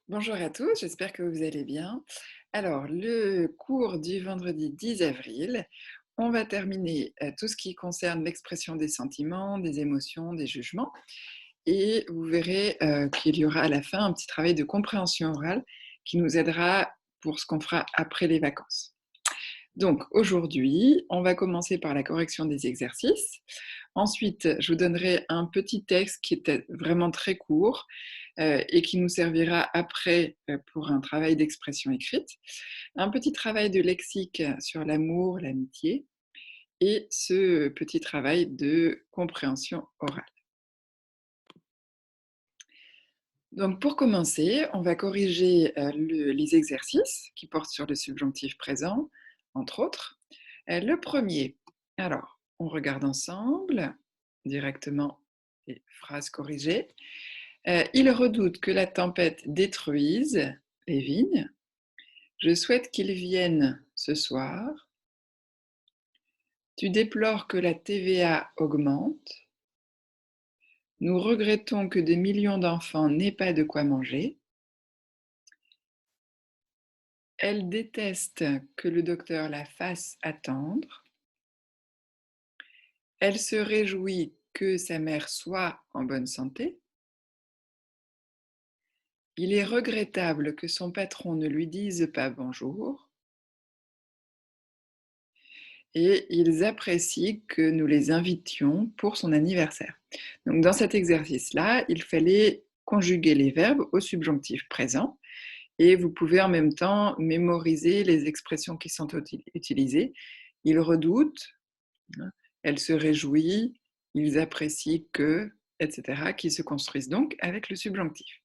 Bonjour à tous, j'espère que vous allez bien. Alors, le cours du vendredi 10 avril, on va terminer tout ce qui concerne l'expression des sentiments, des émotions, des jugements. Et vous verrez qu'il y aura à la fin un petit travail de compréhension orale qui nous aidera pour ce qu'on fera après les vacances. Donc, aujourd'hui, on va commencer par la correction des exercices. Ensuite, je vous donnerai un petit texte qui est vraiment très court et qui nous servira après pour un travail d'expression écrite. Un petit travail de lexique sur l'amour, l'amitié et ce petit travail de compréhension orale. Donc pour commencer, on va corriger les exercices qui portent sur le subjonctif présent, entre autres. Le premier, alors, on regarde ensemble directement les phrases corrigées. Il redoute que la tempête détruise les vignes. Je souhaite qu'il vienne ce soir. Tu déplores que la TVA augmente. Nous regrettons que des millions d'enfants n'aient pas de quoi manger. Elle déteste que le docteur la fasse attendre. Elle se réjouit que sa mère soit en bonne santé. Il est regrettable que son patron ne lui dise pas bonjour. Et ils apprécient que nous les invitions pour son anniversaire. Donc dans cet exercice-là, il fallait conjuguer les verbes au subjonctif présent et vous pouvez en même temps mémoriser les expressions qui sont utilisées. Ils redoutent, hein, elle se réjouit, ils apprécient que, etc., qui se construisent donc avec le subjonctif.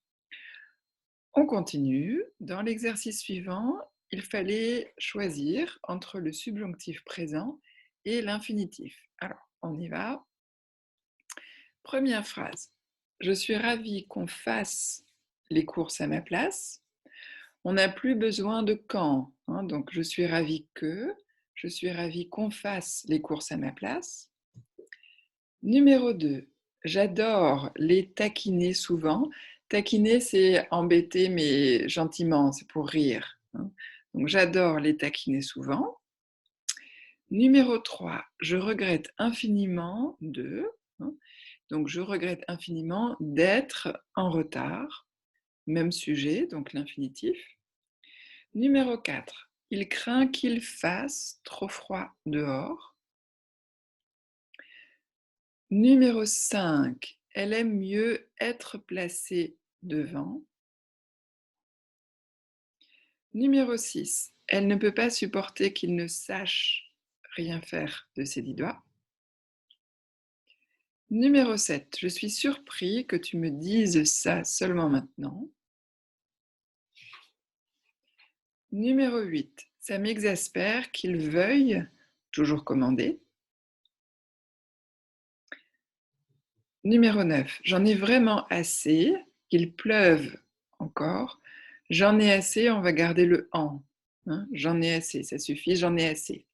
On continue. Dans l'exercice suivant, il fallait choisir entre le subjonctif présent et l'infinitif. Alors, on y va. Première phrase. Je suis ravie qu'on fasse les courses à ma place. On n'a plus besoin de quand, hein, donc je suis ravie que, je suis ravie qu'on fasse les courses à ma place. Numéro 2. J'adore les taquiner souvent. Taquiner, c'est embêter, mais gentiment, c'est pour rire, hein. Donc j'adore les taquiner souvent. Numéro 3. Je regrette infiniment de, hein, donc je regrette infiniment d'être en retard. Même sujet, donc l'infinitif. Numéro 4. Il craint qu'il fasse trop froid dehors. Numéro 5. Elle aime mieux être placée devant. Numéro 6. Elle ne peut pas supporter qu'il ne sache rien faire de ses 10 doigts. Numéro 7. Je suis surpris que tu me dises ça seulement maintenant. Numéro 8. Ça m'exaspère qu'il veuille toujours commander. Numéro 9. J'en ai vraiment assez qu'il pleuve encore. J'en ai assez, on va garder le en, hein. J'en ai assez, ça suffit, j'en ai assez.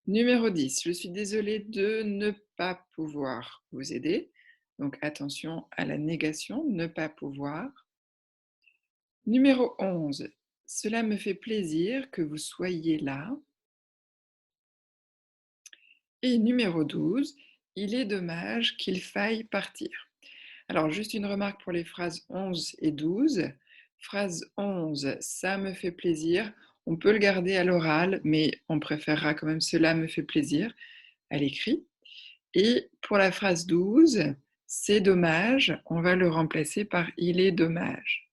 Numéro 10. Je suis désolée de ne pas pouvoir vous aider. Donc attention à la négation, ne pas pouvoir. Numéro 11. Cela me fait plaisir que vous soyez là. Et numéro 12. Il est dommage qu'il faille partir. Alors, juste une remarque pour les phrases 11 et 12. Phrase 11, ça me fait plaisir. On peut le garder à l'oral, mais on préférera quand même cela me fait plaisir à l'écrit. Et pour la phrase 12, c'est dommage, on va le remplacer par il est dommage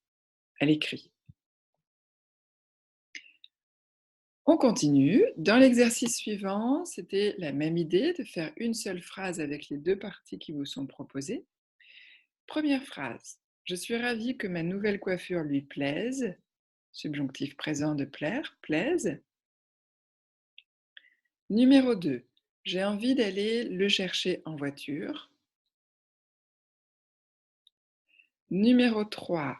à l'écrit. On continue. Dans l'exercice suivant, c'était la même idée de faire une seule phrase avec les deux parties qui vous sont proposées. Première phrase. Je suis ravie que ma nouvelle coiffure lui plaise. Subjonctif présent de plaire, plaise. Numéro 2. J'ai envie d'aller le chercher en voiture. Numéro 3.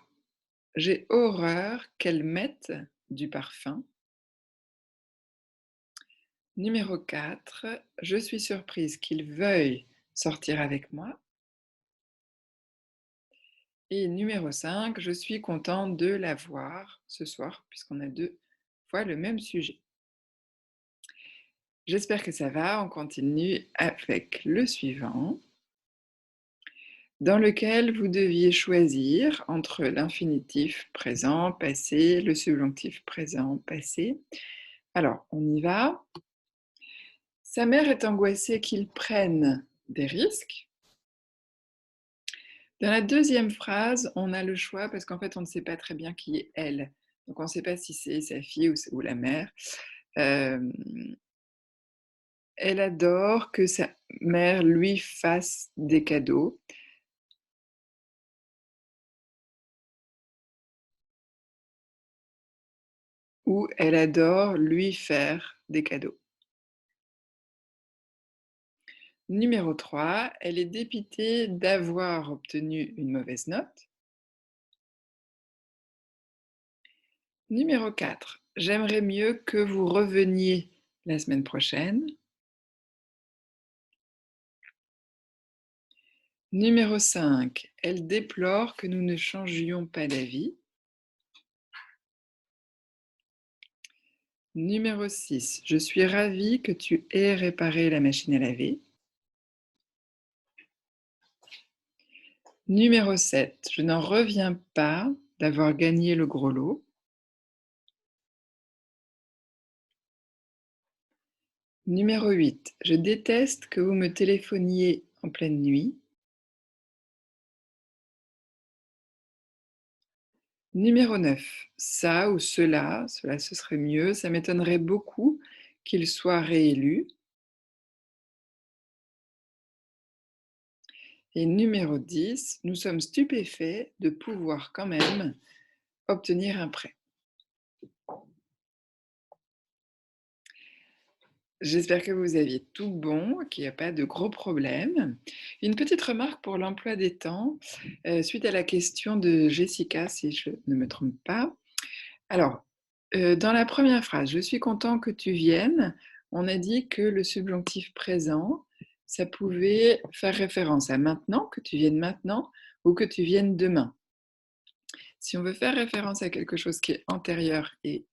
J'ai horreur qu'elle mette du parfum. Numéro 4. Je suis surprise qu'il veuille sortir avec moi. Et numéro 5, je suis content de la voir ce soir, puisqu'on a 2 fois le même sujet. J'espère que ça va. On continue avec le suivant, dans lequel vous deviez choisir entre l'infinitif présent, passé, le subjonctif présent, passé. Alors, on y va. Sa mère est angoissée qu'il prenne des risques. Dans la deuxième phrase, on a le choix parce qu'en fait, on ne sait pas très bien qui est elle. Donc, on ne sait pas si c'est sa fille ou la mère. Euh, Elle adore que sa mère lui fasse des cadeaux. Ou elle adore lui faire des cadeaux. Numéro 3, elle est dépitée d'avoir obtenu une mauvaise note. Numéro 4, j'aimerais mieux que vous reveniez la semaine prochaine. Numéro 5, elle déplore que nous ne changions pas d'avis. Numéro 6, je suis ravie que tu aies réparé la machine à laver. Numéro 7, je n'en reviens pas d'avoir gagné le gros lot. Numéro 8, je déteste que vous me téléphoniez en pleine nuit. Numéro 9, ça ou cela ce serait mieux, ça m'étonnerait beaucoup qu'il soit réélu. Et numéro 10, nous sommes stupéfaits de pouvoir quand même obtenir un prêt. J'espère que vous aviez tout bon, qu'il n'y a pas de gros problèmes. Une petite remarque pour l'emploi des temps, suite à la question de Jessica, si je ne me trompe pas. Alors, dans la première phrase, je suis content que tu viennes, on a dit que le subjonctif présent, ça pouvait faire référence à maintenant, que tu viennes maintenant, ou que tu viennes demain. Si on veut faire référence à quelque chose qui est antérieur et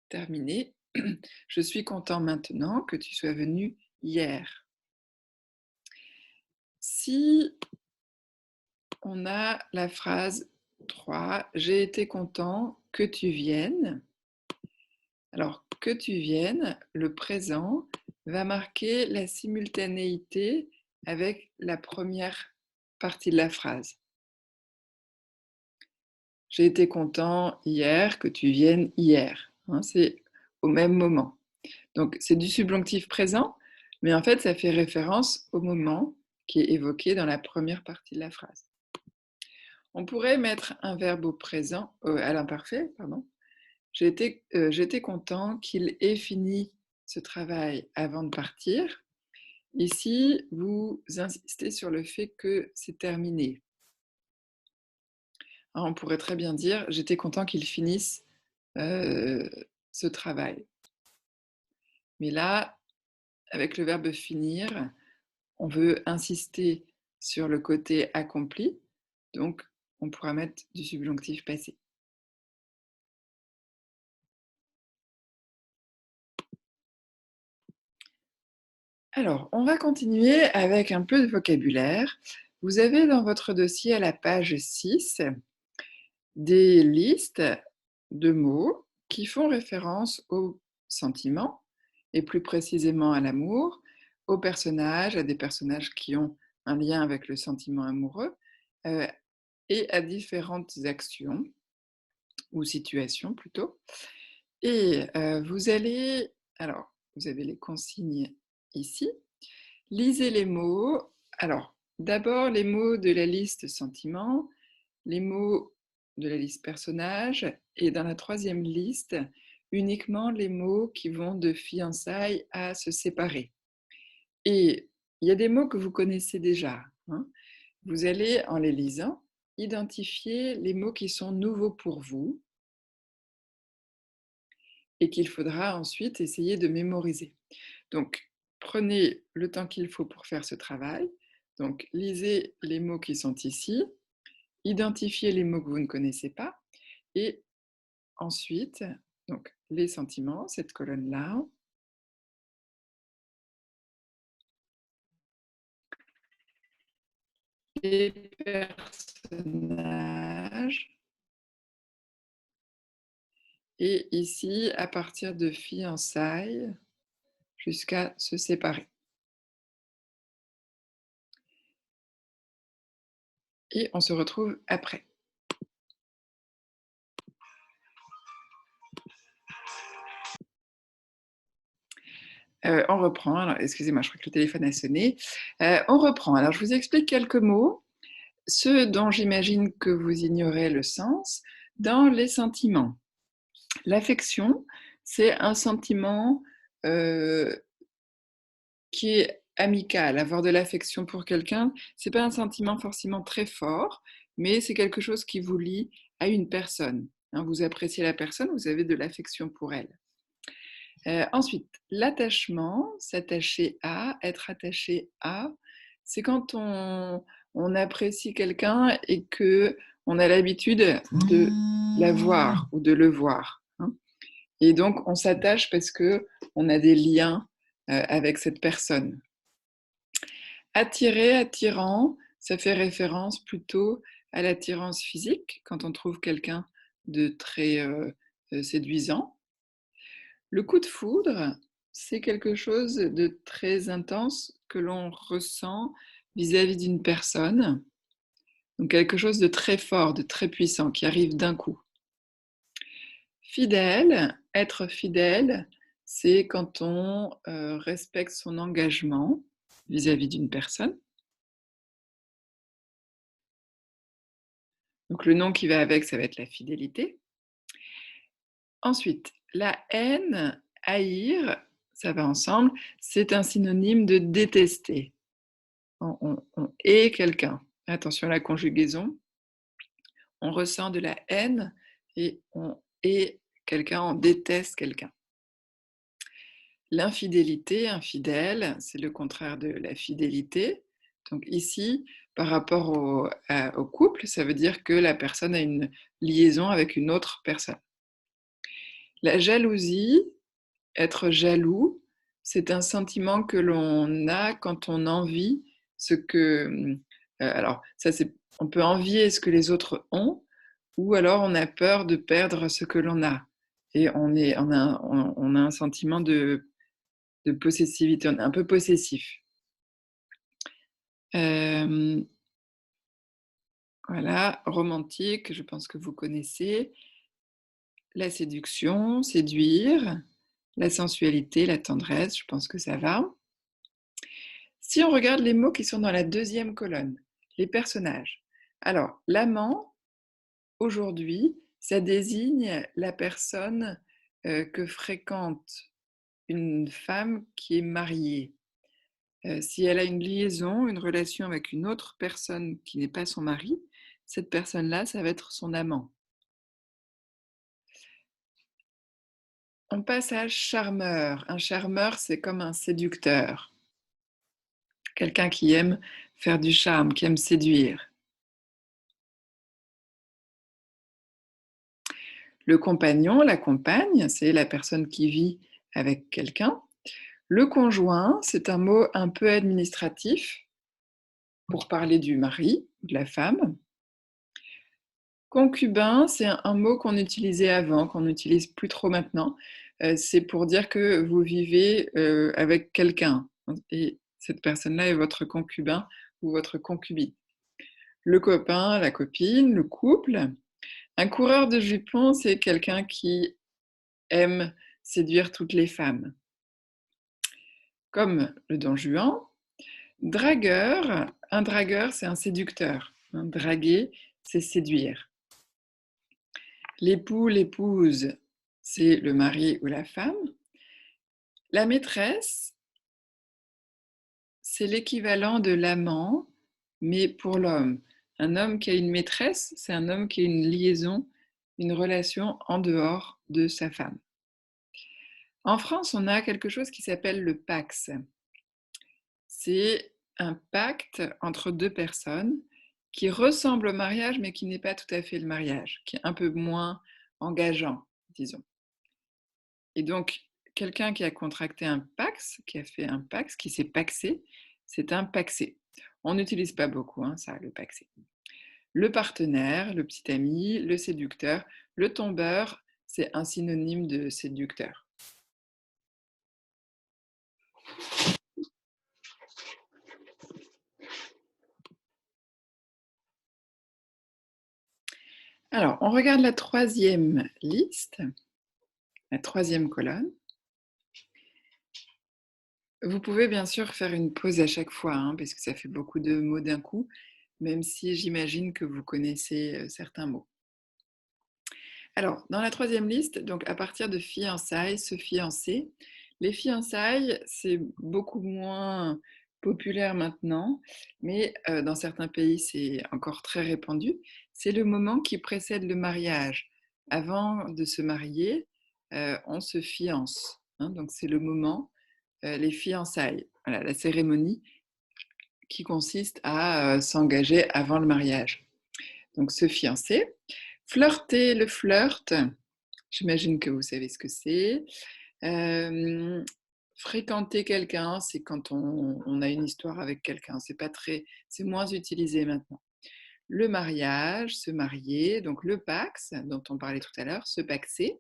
terminé, je suis content maintenant que tu sois venu hier. Si on a la phrase 3, j'ai été content que tu viennes. Alors, que tu viennes, le présent va marquer la simultanéité avec la première partie de la phrase. J'ai été content hier que tu viennes hier. Hein, c'est au même moment. Donc, c'est du subjonctif présent, mais en fait, ça fait référence au moment qui est évoqué dans la première partie de la phrase. On pourrait mettre un verbe au présent, à l'imparfait, pardon. J'étais content qu'il ait fini ce travail avant de partir. Ici, vous insistez sur le fait que c'est terminé. Alors, on pourrait très bien dire j'étais content qu'il finisse ce travail. Mais là, avec le verbe finir, on veut insister sur le côté accompli, donc on pourra mettre du subjonctif passé. Alors, on va continuer avec un peu de vocabulaire. Vous avez dans votre dossier à la page 6 des listes de mots qui font référence aux sentiments, et plus précisément à l'amour, aux personnages, à des personnages qui ont un lien avec le sentiment amoureux, et à différentes actions, ou situations plutôt. Et vous allez, alors, vous avez les consignes ici. Lisez les mots. Alors, d'abord les mots de la liste sentiments, les mots de la liste personnages, et dans la troisième liste, uniquement les mots qui vont de fiançailles à se séparer. Et il y a des mots que vous connaissez déjà, hein. Vous allez, en les lisant, identifier les mots qui sont nouveaux pour vous et qu'il faudra ensuite essayer de mémoriser. Donc, prenez le temps qu'il faut pour faire ce travail. Donc, lisez les mots qui sont ici identifiez les mots que vous ne connaissez pas et ensuite, donc les sentiments, cette colonne-là, les personnages et ici, à partir de fiançailles jusqu'à se séparer. Et on se retrouve après. On reprend. Alors, excusez-moi, je crois que le téléphone a sonné. On reprend. Alors, je vous explique quelques mots, ceux dont j'imagine que vous ignorez le sens, dans les sentiments. L'affection, c'est un sentiment qui est amical. Avoir de l'affection pour quelqu'un, c'est pas un sentiment forcément très fort, mais c'est quelque chose qui vous lie à une personne. Hein, vous appréciez la personne, vous avez de l'affection pour elle. Ensuite, l'attachement, s'attacher à, être attaché à, c'est quand on apprécie quelqu'un et que on a l'habitude de la voir ou de le voir. Hein. Et donc, on s'attache parce que on a des liens avec cette personne. Attirer, attirant, ça fait référence plutôt à l'attirance physique, quand on trouve quelqu'un de très séduisant. Le coup de foudre, c'est quelque chose de très intense que l'on ressent vis-à-vis d'une personne. Donc quelque chose de très fort, de très puissant, qui arrive d'un coup. Fidèle, être fidèle, c'est quand on respecte son engagement vis-à-vis d'une personne. Donc le nom qui va avec, ça va être la fidélité. Ensuite, la haine, haïr, ça va ensemble, c'est un synonyme de détester. On hait quelqu'un. Attention à la conjugaison. On ressent de la haine et on hait quelqu'un, on déteste quelqu'un. L'infidélité, infidèle, c'est le contraire de la fidélité. Donc ici, par rapport au couple, ça veut dire que la personne a une liaison avec une autre personne. La jalousie, être jaloux, c'est un sentiment que l'on a quand on envie ce que... alors, ça, on peut envier ce que les autres ont, ou alors on a peur de perdre ce que l'on a. Et on a un sentiment de possessivité, on est un peu possessif. Voilà, romantique, je pense que vous connaissez. La séduction, séduire, la sensualité, la tendresse, je pense que ça va. Si on regarde les mots qui sont dans la deuxième colonne, les personnages. Alors, l'amant, aujourd'hui, ça désigne la personne que fréquente une femme qui est mariée. Si elle a une liaison, une relation avec une autre personne qui n'est pas son mari, cette personne-là, ça va être son amant. On passe à charmeur. Un charmeur, c'est comme un séducteur. Quelqu'un qui aime faire du charme, qui aime séduire. Le compagnon, la compagne, c'est la personne qui vit avec quelqu'un. Le conjoint, c'est un mot un peu administratif pour parler du mari, de la femme. Concubin, c'est un mot qu'on utilisait avant, qu'on n'utilise plus trop maintenant. C'est pour dire que vous vivez avec quelqu'un et cette personne-là est votre concubin ou votre concubine. Le copain, la copine, le couple. Un coureur de jupons, c'est quelqu'un qui aime séduire toutes les femmes. Comme le Don Juan. Dragueur, un dragueur, c'est un séducteur. Draguer, c'est séduire. L'époux, l'épouse, c'est le mari ou la femme. La maîtresse, c'est l'équivalent de l'amant, mais pour l'homme. Un homme qui a une maîtresse, c'est un homme qui a une liaison, une relation en dehors de sa femme. En France, on a quelque chose qui s'appelle le PACS. C'est un pacte entre deux personnes qui ressemble au mariage, mais qui n'est pas tout à fait le mariage, qui est un peu moins engageant, disons. Et donc, quelqu'un qui a contracté un PAX, qui a fait un PAX, qui s'est paxé, c'est un paxé. On n'utilise pas beaucoup ça, le paxé. Le partenaire, le petit ami, le séducteur, le tombeur, c'est un synonyme de séducteur. Alors, on regarde la troisième liste, la troisième colonne. Vous pouvez bien sûr faire une pause à chaque fois, parce que ça fait beaucoup de mots d'un coup, même si j'imagine que vous connaissez certains mots. Alors, dans la troisième liste, donc à partir de fiançailles, se fiancer, les fiançailles, c'est beaucoup moins populaire maintenant, mais dans certains pays, c'est encore très répandu. C'est le moment qui précède le mariage. Avant de se marier, on se fiance. Donc, c'est le moment, les fiançailles, voilà, la cérémonie qui consiste à s'engager avant le mariage. Donc, se fiancer. Flirter, le flirt, j'imagine que vous savez ce que c'est. Fréquenter quelqu'un, c'est quand on a une histoire avec quelqu'un. C'est moins utilisé maintenant. Le mariage, se marier, donc le pax, dont on parlait tout à l'heure, se paxer.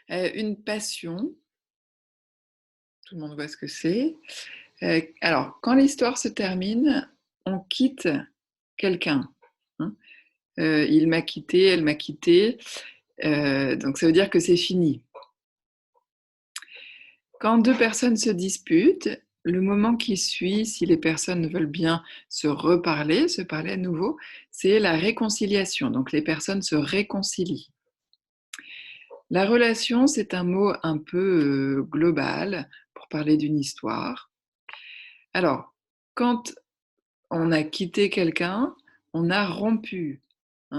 Une passion, tout le monde voit ce que c'est. Alors, quand l'histoire se termine, on quitte quelqu'un. Il m'a quitté, elle m'a quitté. Donc ça veut dire que c'est fini. Quand deux personnes se disputent, le moment qui suit, si les personnes veulent bien se reparler, se parler à nouveau, c'est la réconciliation. Donc les personnes se réconcilient. La relation, c'est un mot un peu global pour parler d'une histoire. Alors, quand on a quitté quelqu'un, on a rompu.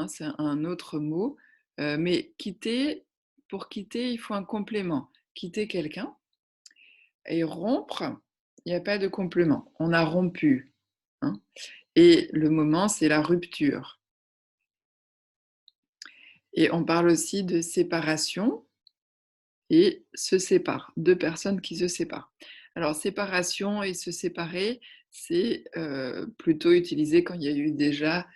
C'est un autre mot. Mais quitter, pour quitter, il faut un complément. Quitter quelqu'un. Et rompre, il n'y a pas de complément. On a rompu. Et le moment, c'est la rupture. Et on parle aussi de séparation et se séparent. Deux personnes qui se séparent. Alors, séparation et se séparer, c'est plutôt utilisé quand il y a eu déjà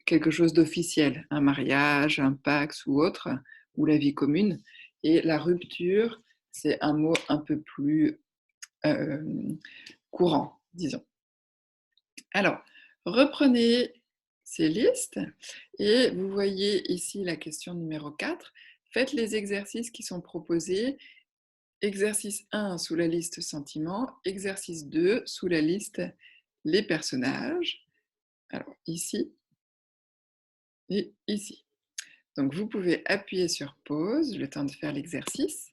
quelque chose d'officiel, un mariage, un pax ou autre, ou la vie commune. Et la rupture, c'est un mot un peu plus courant, disons. Alors, reprenez ces listes et vous voyez ici la question numéro 4. Faites les exercices qui sont proposés. Exercice 1 sous la liste sentiments, exercice 2 sous la liste les personnages. Alors ici et ici. Donc vous pouvez appuyer sur pause, le temps de faire l'exercice.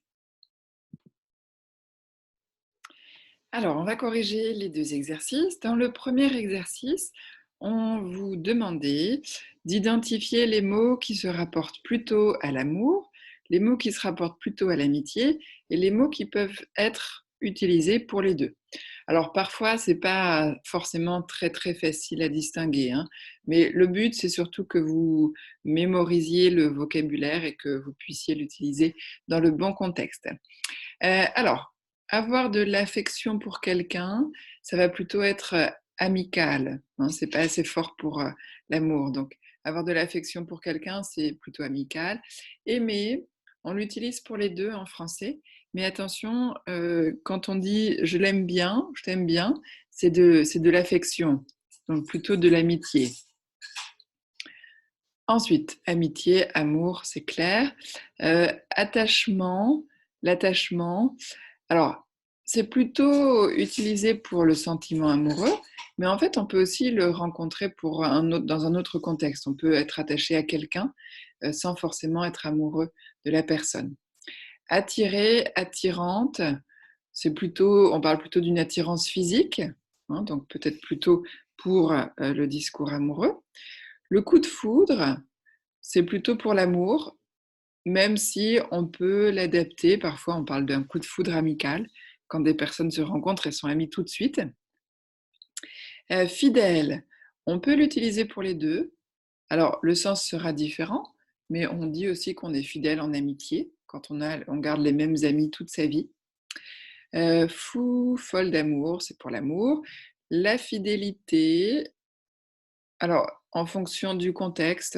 Alors, on va corriger les deux exercices. Dans le premier exercice, on vous demandait d'identifier les mots qui se rapportent plutôt à l'amour, les mots qui se rapportent plutôt à l'amitié et les mots qui peuvent être utilisés pour les deux. Alors parfois, ce n'est pas forcément très très facile à distinguer, mais le but, c'est surtout que vous mémorisiez le vocabulaire et que vous puissiez l'utiliser dans le bon contexte. Alors, avoir de l'affection pour quelqu'un, ça va plutôt être amical. C'est pas assez fort pour l'amour. Donc, avoir de l'affection pour quelqu'un, c'est plutôt amical. Aimer, on l'utilise pour les deux en français. Mais attention, quand on dit je l'aime bien, je t'aime bien, c'est de l'affection, donc plutôt de l'amitié. Ensuite, amitié, amour, c'est clair. Attachement, l'attachement. Alors, c'est plutôt utilisé pour le sentiment amoureux, mais en fait, on peut aussi le rencontrer dans un autre contexte. On peut être attaché à quelqu'un sans forcément être amoureux de la personne. Attiré, attirante, on parle plutôt d'une attirance physique, donc peut-être plutôt pour le discours amoureux. Le coup de foudre, c'est plutôt pour l'amour, même si on peut l'adapter. Parfois, on parle d'un coup de foudre amical. Quand des personnes se rencontrent, elles sont amies tout de suite. Fidèle, On peut l'utiliser pour les deux. Alors, le sens sera différent, mais on dit aussi qu'on est fidèle en amitié quand on garde les mêmes amis toute sa vie. Fou, folle d'amour, c'est pour l'amour. La fidélité, alors en fonction du contexte,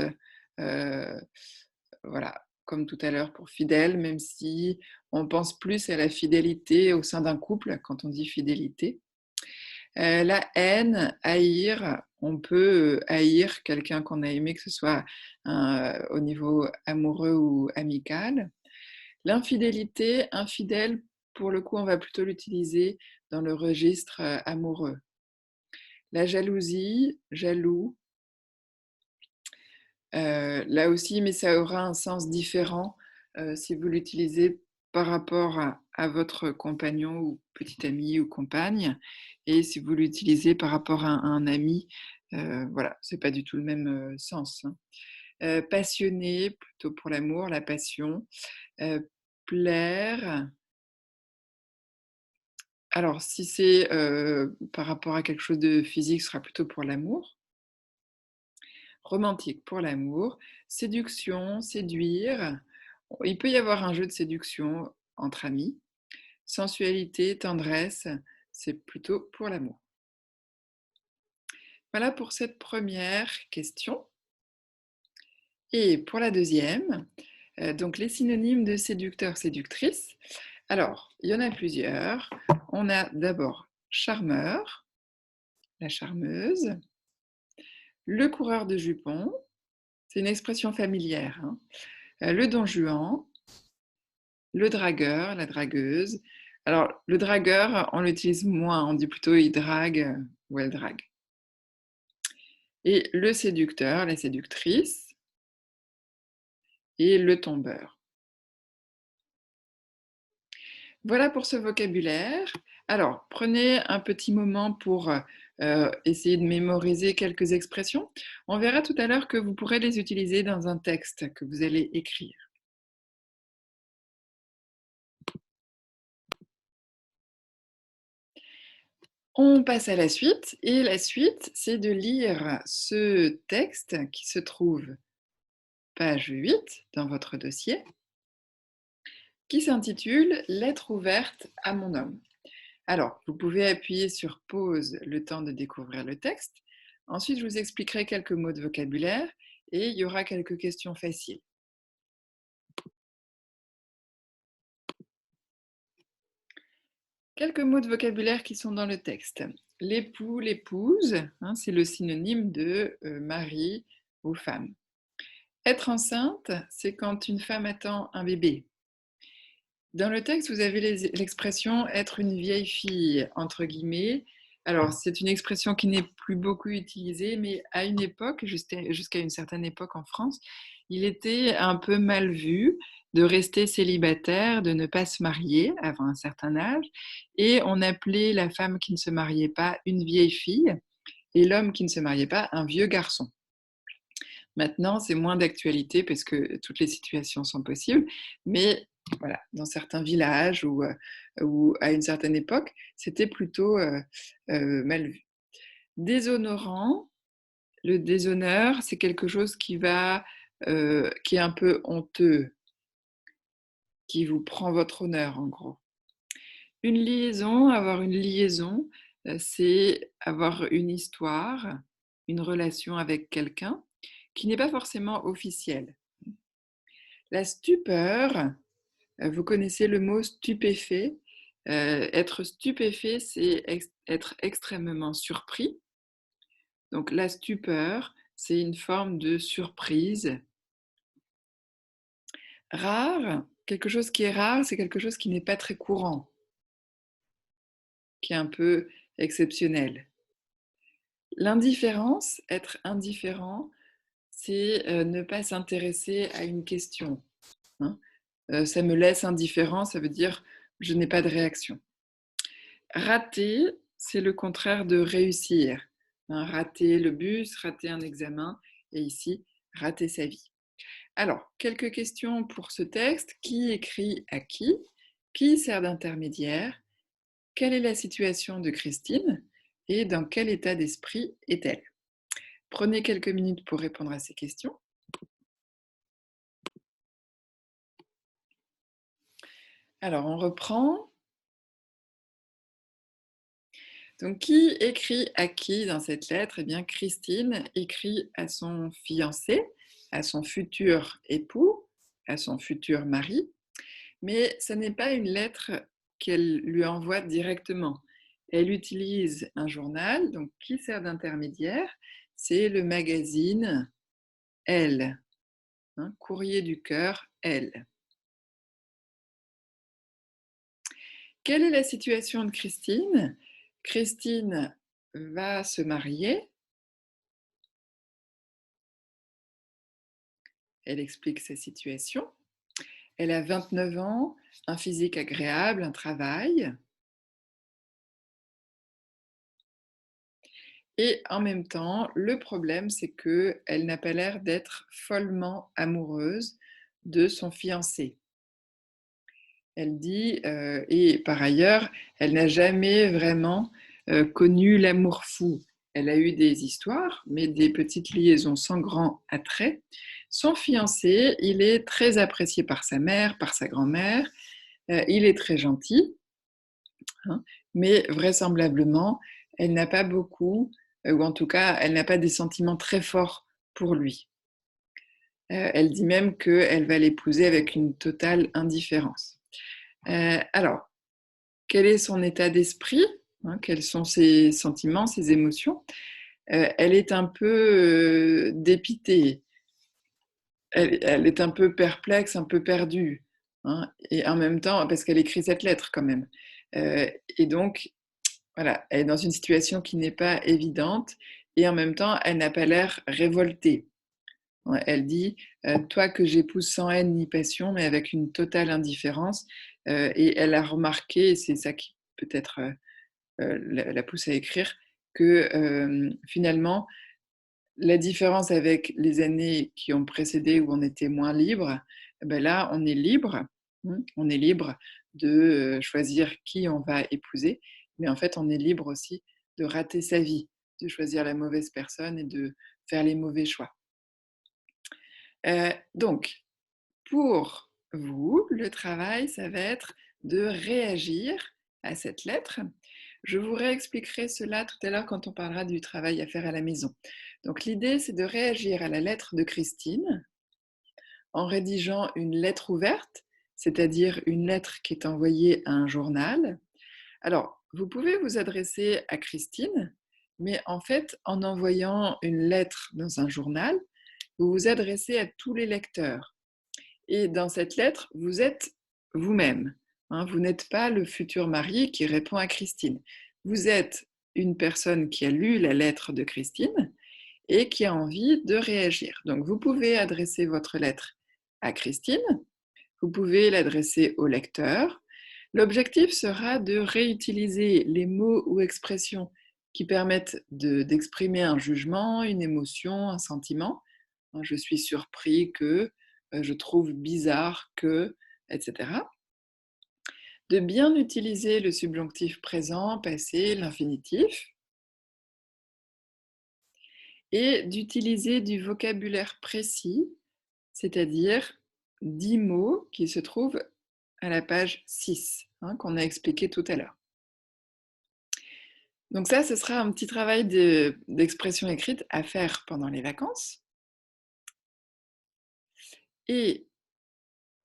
heu, voilà, comme tout à l'heure pour fidèle, même si on pense plus à la fidélité au sein d'un couple quand on dit fidélité. La haine, haïr, on peut, haïr quelqu'un qu'on a aimé, que ce soit au niveau amoureux ou amical. L'infidélité, infidèle, pour le coup, on va plutôt l'utiliser dans le registre, amoureux. La jalousie, jaloux, là aussi, mais ça aura un sens différent, si vous l'utilisez par rapport à votre compagnon ou petit ami ou compagne et si vous l'utilisez par rapport à un ami, voilà, c'est pas du tout le même, sens, hein. Passionné, plutôt pour l'amour, la passion. Plaire, alors si c'est, par rapport à quelque chose de physique, ce sera plutôt pour l'amour. Romantique pour l'amour. Séduction, séduire. Il peut y avoir un jeu de séduction entre amis. Sensualité, tendresse, c'est plutôt pour l'amour. Voilà pour cette première question. Et pour la deuxième, donc les synonymes de séducteur, séductrice. Alors, il y en a plusieurs. On a d'abord charmeur, la charmeuse, le coureur de jupons, c'est une expression familière, hein. Le don Juan, le dragueur, la dragueuse. Alors, le dragueur, on l'utilise moins, on dit plutôt il drague ou elle drague. Et le séducteur, la séductrice, et le tombeur. Voilà pour ce vocabulaire. Alors, prenez un petit moment pour essayer de mémoriser quelques expressions. On verra tout à l'heure que vous pourrez les utiliser dans un texte que vous allez écrire. On passe à la suite et la suite, c'est de lire ce texte qui se trouve page 8 dans votre dossier, qui s'intitule Lettre ouverte à mon homme. Alors, vous pouvez appuyer sur pause le temps de découvrir le texte. Ensuite, je vous expliquerai quelques mots de vocabulaire et il y aura quelques questions faciles. Quelques mots de vocabulaire qui sont dans le texte. L'époux, l'épouse, hein, c'est le synonyme de mari ou femme. Être enceinte, c'est quand une femme attend un bébé. Dans le texte, vous avez l'expression être une vieille fille, entre guillemets. Alors, c'est une expression qui n'est plus beaucoup utilisée, mais à une époque, jusqu'à une certaine époque en France, il était un peu mal vu de rester célibataire, de ne pas se marier avant un certain âge. Et on appelait la femme qui ne se mariait pas une vieille fille et l'homme qui ne se mariait pas un vieux garçon. Maintenant, c'est moins d'actualité parce que toutes les situations sont possibles, mais voilà, dans certains villages ou à une certaine époque, c'était plutôt mal vu. Déshonorant, le déshonneur, c'est quelque chose qui est un peu honteux, qui vous prend votre honneur en gros. Une liaison, avoir une liaison, c'est avoir une histoire, une relation avec quelqu'un qui n'est pas forcément officielle. La stupeur, vous connaissez le mot stupéfait. Être stupéfait, c'est être extrêmement surpris. Donc la stupeur, c'est une forme de surprise. Rare, quelque chose qui est rare, c'est quelque chose qui n'est pas très courant, qui est un peu exceptionnel. L'indifférence, être indifférent, c'est ne pas s'intéresser à une question, hein. Ça me laisse indifférent, ça veut dire je n'ai pas de réaction. Rater, c'est le contraire de réussir, hein. Rater le bus, rater un examen et ici, rater sa vie. Alors, quelques questions pour ce texte. Qui écrit à qui? Qui sert d'intermédiaire? Quelle est la situation de Christine? Et dans quel état d'esprit est-elle? Prenez quelques minutes pour répondre à ces questions. Alors, on reprend. Donc, qui écrit à qui dans cette lettre? Eh bien, Christine écrit à son fiancé, à son futur époux, à son futur mari, mais ce n'est pas une lettre qu'elle lui envoie directement. Elle utilise un journal, donc qui sert d'intermédiaire? C'est le magazine Elle, hein, Courrier du cœur, Elle. Quelle est la situation de Christine? Christine va se marier. Elle explique sa situation. Elle a 29 ans, un physique agréable, un travail. Et en même temps, le problème, c'est qu'elle n'a pas l'air d'être follement amoureuse de son fiancé. Elle dit, et par ailleurs, elle n'a jamais vraiment connu l'amour fou. Elle a eu des histoires, mais des petites liaisons sans grand attrait. Son fiancé, il est très apprécié par sa mère, par sa grand-mère. Il est très gentil, hein, mais vraisemblablement, elle n'a pas beaucoup, ou en tout cas, elle n'a pas des sentiments très forts pour lui. Elle dit même qu'elle va l'épouser avec une totale indifférence. Alors, quel est son état d'esprit, hein, quels sont ses sentiments, ses émotions? Elle est un peu dépitée, elle est un peu perplexe, un peu perdue, hein, et en même temps, parce qu'elle écrit cette lettre quand même. Et donc, voilà, elle est dans une situation qui n'est pas évidente, et en même temps, elle n'a pas l'air révoltée. Elle dit toi que j'épouse sans haine ni passion, mais avec une totale indifférence. Et elle a remarqué, et c'est ça qui peut-être la pousse à écrire, que finalement, la différence avec les années qui ont précédé où on était moins libre, ben là, on est libre. On est libre de choisir qui on va épouser, mais en fait, on est libre aussi de rater sa vie, de choisir la mauvaise personne et de faire les mauvais choix. Donc, pour vous, le travail, ça va être de réagir à cette lettre. Je vous réexpliquerai cela tout à l'heure quand on parlera du travail à faire à la maison. Donc l'idée, c'est de réagir à la lettre de Christine en rédigeant une lettre ouverte, c'est-à-dire une lettre qui est envoyée à un journal. Alors, vous pouvez vous adresser à Christine, mais en fait, en envoyant une lettre dans un journal, vous vous adressez à tous les lecteurs. Et dans cette lettre, vous êtes vous-même, hein. Vous n'êtes pas le futur mari qui répond à Christine. Vous êtes une personne qui a lu la lettre de Christine et qui a envie de réagir. Donc vous pouvez adresser votre lettre à Christine, vous pouvez l'adresser au lecteur. L'objectif sera de réutiliser les mots ou expressions qui permettent d'exprimer un jugement, une émotion, un sentiment. Je suis surpris que, je trouve bizarre que, etc. De bien utiliser le subjonctif présent, passé, l'infinitif, et d'utiliser du vocabulaire précis, c'est-à-dire 10 mots qui se trouvent à la page 6, hein, qu'on a expliqué tout à l'heure. Donc ça, ce sera un petit travail d'expression écrite à faire pendant les vacances. Et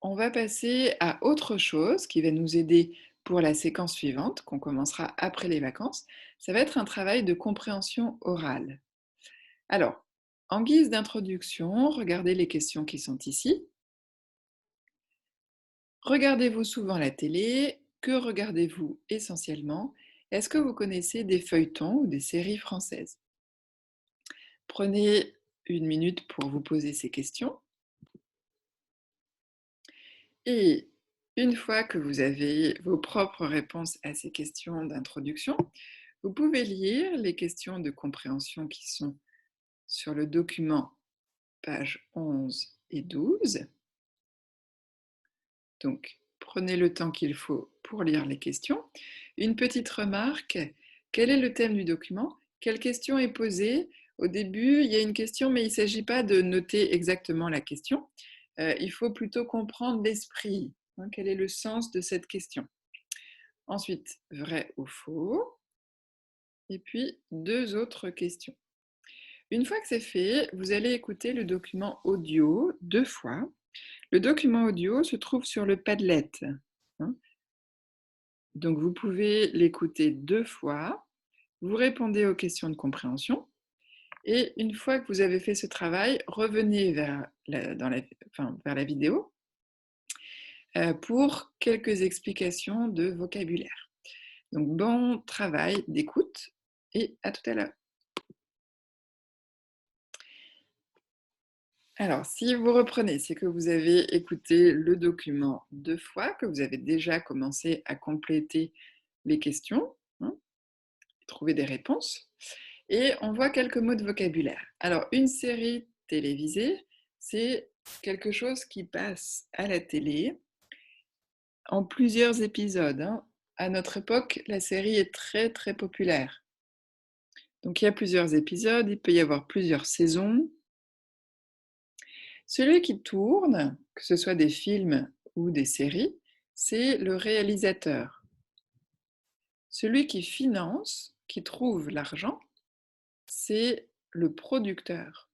on va passer à autre chose qui va nous aider pour la séquence suivante, qu'on commencera après les vacances. Ça va être un travail de compréhension orale. Alors, en guise d'introduction, regardez les questions qui sont ici. Regardez-vous souvent la télé? Que regardez-vous essentiellement? Est-ce que vous connaissez des feuilletons ou des séries françaises? Prenez une minute pour vous poser ces questions. Et une fois que vous avez vos propres réponses à ces questions d'introduction, vous pouvez lire les questions de compréhension qui sont sur le document, pages 11 et 12. Donc, prenez le temps qu'il faut pour lire les questions. Une petite remarque, quel est le thème du document? Quelle question est posée Au début, il y a une question, mais il ne s'agit pas de noter exactement la question. Il faut plutôt comprendre l'esprit. Hein, quel est le sens de cette question? Ensuite, vrai ou faux. Et puis, 2 autres questions. Une fois que c'est fait, vous allez écouter le document audio 2 fois. Le document audio se trouve sur le Padlet, hein. Donc vous pouvez l'écouter 2 fois. Vous répondez aux questions de compréhension et une fois que vous avez fait ce travail, revenez vers la vidéo pour quelques explications de vocabulaire. Donc bon travail d'écoute et à tout à l'heure. Alors, si vous reprenez, c'est que vous avez écouté le document 2 fois, que vous avez déjà commencé à compléter les questions, hein, trouver des réponses. Et on voit quelques mots de vocabulaire. Alors, une série télévisée, c'est quelque chose qui passe à la télé en plusieurs épisodes, hein. À notre époque, la série est très très populaire. Donc il y a plusieurs épisodes, il peut y avoir plusieurs saisons. Celui qui tourne, que ce soit des films ou des séries, c'est le réalisateur. Celui qui finance, qui trouve l'argent, c'est le producteur.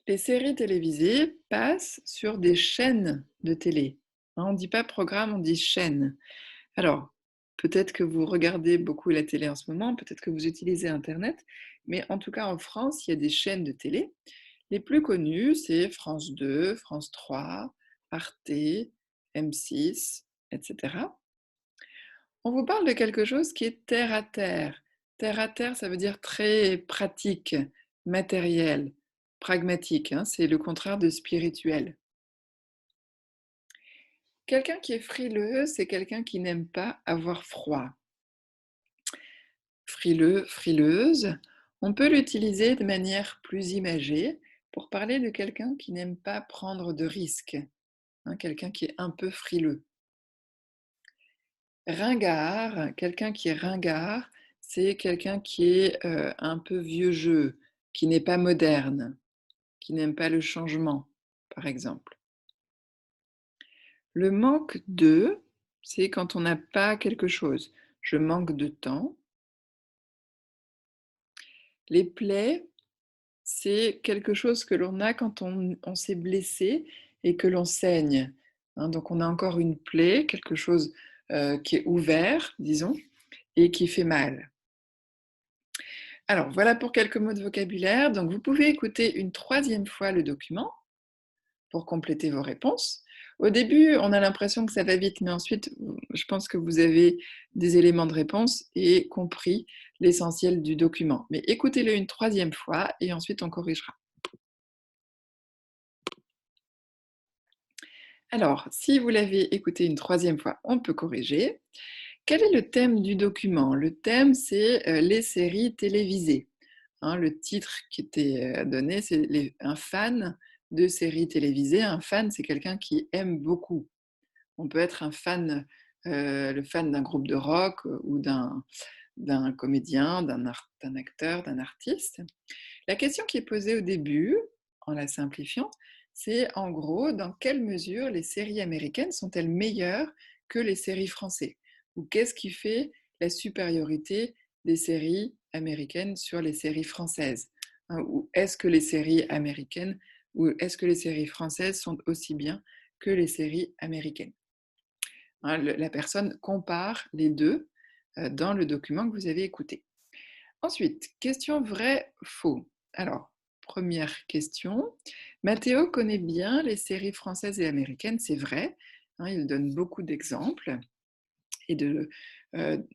Les séries télévisées passent sur des chaînes de télé. On ne dit pas programme, on dit chaîne. Alors, peut-être que vous regardez beaucoup la télé en ce moment, peut-être que vous utilisez Internet, mais en tout cas en France, il y a des chaînes de télé. Les plus connues, c'est France 2, France 3, Arte, M6, etc. On vous parle de quelque chose qui est terre à terre. Terre à terre, ça veut dire très pratique, matériel, pragmatique, hein, c'est le contraire de spirituel. Quelqu'un qui est frileux, c'est quelqu'un qui n'aime pas avoir froid. Frileux, frileuse, on peut l'utiliser de manière plus imagée pour parler de quelqu'un qui n'aime pas prendre de risques, hein, quelqu'un qui est un peu frileux. Ringard, quelqu'un qui est ringard, c'est quelqu'un qui est un peu vieux jeu, qui n'est pas moderne, qui n'aime pas le changement, par exemple. Le manque de, c'est quand on n'a pas quelque chose. Je manque de temps. Les plaies, c'est quelque chose que l'on a quand on s'est blessé et que l'on saigne, hein. Donc on a encore une plaie, quelque chose qui est ouvert, disons, et qui fait mal. Alors voilà pour quelques mots de vocabulaire. Donc vous pouvez écouter une 3e fois le document pour compléter vos réponses. Au début, on a l'impression que ça va vite, mais ensuite, je pense que vous avez des éléments de réponse et compris l'essentiel du document. Mais écoutez-le une 3e fois et ensuite on corrigera. Alors, si vous l'avez écouté une 3e fois, on peut corriger. Quel est le thème du document? Le thème, c'est les séries télévisées. Hein, le titre qui était donné, c'est un fan de séries télévisées. Un fan, c'est quelqu'un qui aime beaucoup. On peut être le fan d'un groupe de rock ou d'un comédien, d'un acteur, d'un artiste. La question qui est posée au début, en la simplifiant, c'est en gros dans quelle mesure les séries américaines sont-elles meilleures que les séries françaises? Ou qu'est-ce qui fait la supériorité des séries américaines sur les séries françaises? Hein, ou est-ce que les séries américaines ou est-ce que les séries françaises sont aussi bien que les séries américaines? Hein, la personne compare les deux dans le document que vous avez écouté. Ensuite, question vrai-faux. Alors, première question. Mathéo connaît bien les séries françaises et américaines, c'est vrai. Hein, il donne beaucoup d'exemples et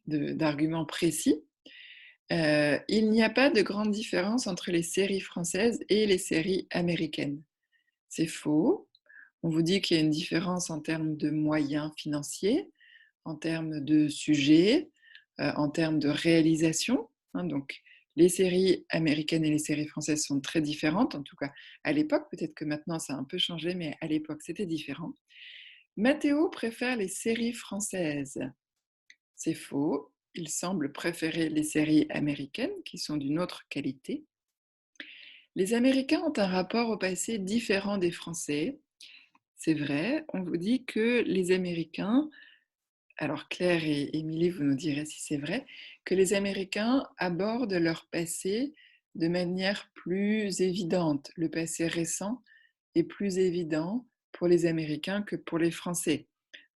d'arguments précis. Il n'y a pas de grande différence entre les séries françaises et les séries américaines. C'est faux. On vous dit qu'il y a une différence en termes de moyens financiers, en termes de sujets, en termes de réalisation, hein. Donc, les séries américaines et les séries françaises sont très différentes, en tout cas à l'époque. Peut-être que maintenant ça a un peu changé, mais à l'époque c'était différent. Mathéo préfère les séries françaises. C'est faux. il semble préférer les séries américaines qui sont d'une autre qualité. Les Américains ont un rapport au passé différent des Français. C'est vrai, on vous dit que les Américains, alors Claire et Émilie, vous nous direz si c'est vrai, que les Américains abordent leur passé de manière plus évidente. Le passé récent est plus évident pour les Américains que pour les Français.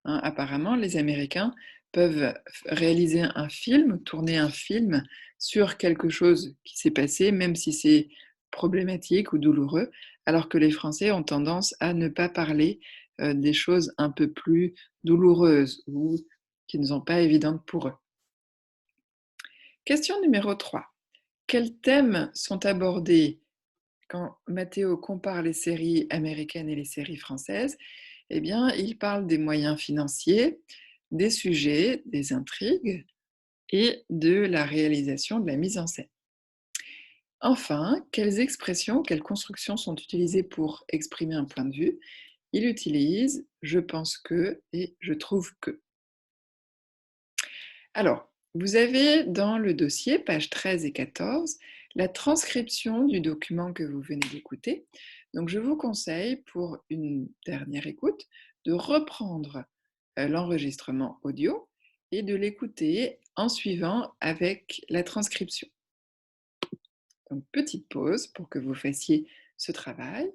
Hein, apparemment, les Américains peuvent réaliser un film, tourner un film sur quelque chose qui s'est passé, même si c'est problématique ou douloureux, alors que les Français ont tendance à ne pas parler des choses un peu plus douloureuses ou qui ne sont pas évidentes pour eux. Question numéro 3. Quels thèmes sont abordés quand Matteo compare les séries américaines et les séries françaises? Eh bien, il parle des moyens financiers, des sujets, des intrigues et de la réalisation de la mise en scène. Enfin, quelles expressions, quelles constructions sont utilisées pour exprimer un point de vue? Il utilise je pense que et je trouve que. Alors, vous avez dans le dossier, pages 13 et 14, la transcription du document que vous venez d'écouter. Donc, je vous conseille, pour une dernière écoute, de reprendre l'enregistrement audio et de l'écouter en suivant avec la transcription. Donc, petite pause pour que vous fassiez ce travail.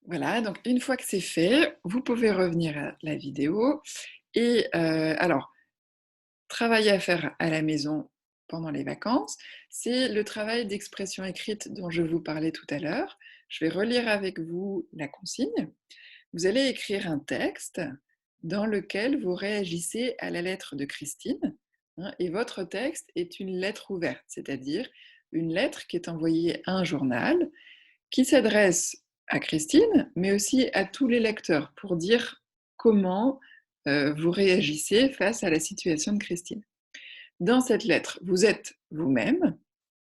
Voilà, donc une fois que c'est fait, vous pouvez revenir à la vidéo et alors, travail à faire à la maison pendant les vacances, c'est le travail d'expression écrite dont je vous parlais tout à l'heure. Je vais relire avec vous la consigne. Vous allez écrire un texte dans lequel vous réagissez à la lettre de Christine, hein, et votre texte est une lettre ouverte, c'est-à-dire une lettre qui est envoyée à un journal, qui s'adresse à Christine, mais aussi à tous les lecteurs pour dire comment vous réagissez face à la situation de Christine. Dans cette lettre, vous êtes vous-même,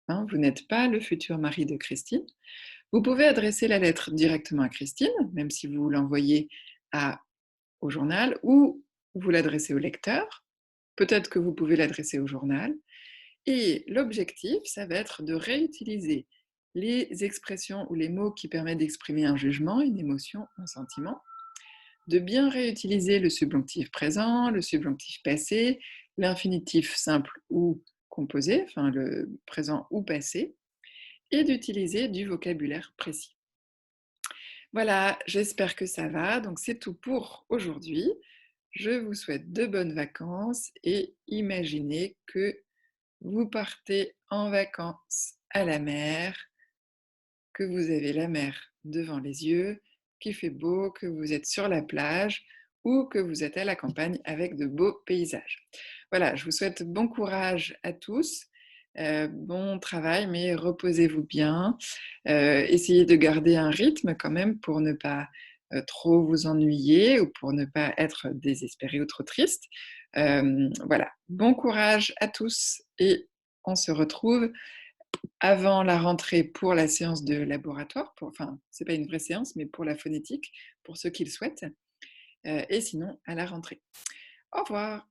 hein, vous n'êtes pas le futur mari de Christine. Vous pouvez adresser la lettre directement à Christine, même si vous l'envoyez au journal, ou vous l'adressez au lecteur. Peut-être que vous pouvez l'adresser au journal. Et l'objectif, ça va être de réutiliser les expressions ou les mots qui permettent d'exprimer un jugement, une émotion, un sentiment, de bien réutiliser le subjonctif présent, le subjonctif passé, l'infinitif simple ou composé, enfin le présent ou passé, et d'utiliser du vocabulaire précis. Voilà, j'espère que ça va. Donc c'est tout pour aujourd'hui. Je vous souhaite de bonnes vacances et imaginez que vous partez en vacances à la mer, que vous avez la mer devant les yeux, qu'il fait beau, que vous êtes sur la plage ou que vous êtes à la campagne avec de beaux paysages. Voilà, je vous souhaite bon courage à tous, bon travail, mais reposez-vous bien. Essayez de garder un rythme quand même pour ne pas trop vous ennuyer ou pour ne pas être désespéré ou trop triste. Voilà, bon courage à tous et on se retrouve avant la rentrée pour la séance de laboratoire, enfin, c'est pas une vraie séance, mais pour la phonétique, pour ceux qui le souhaitent, et sinon à la rentrée. Au revoir.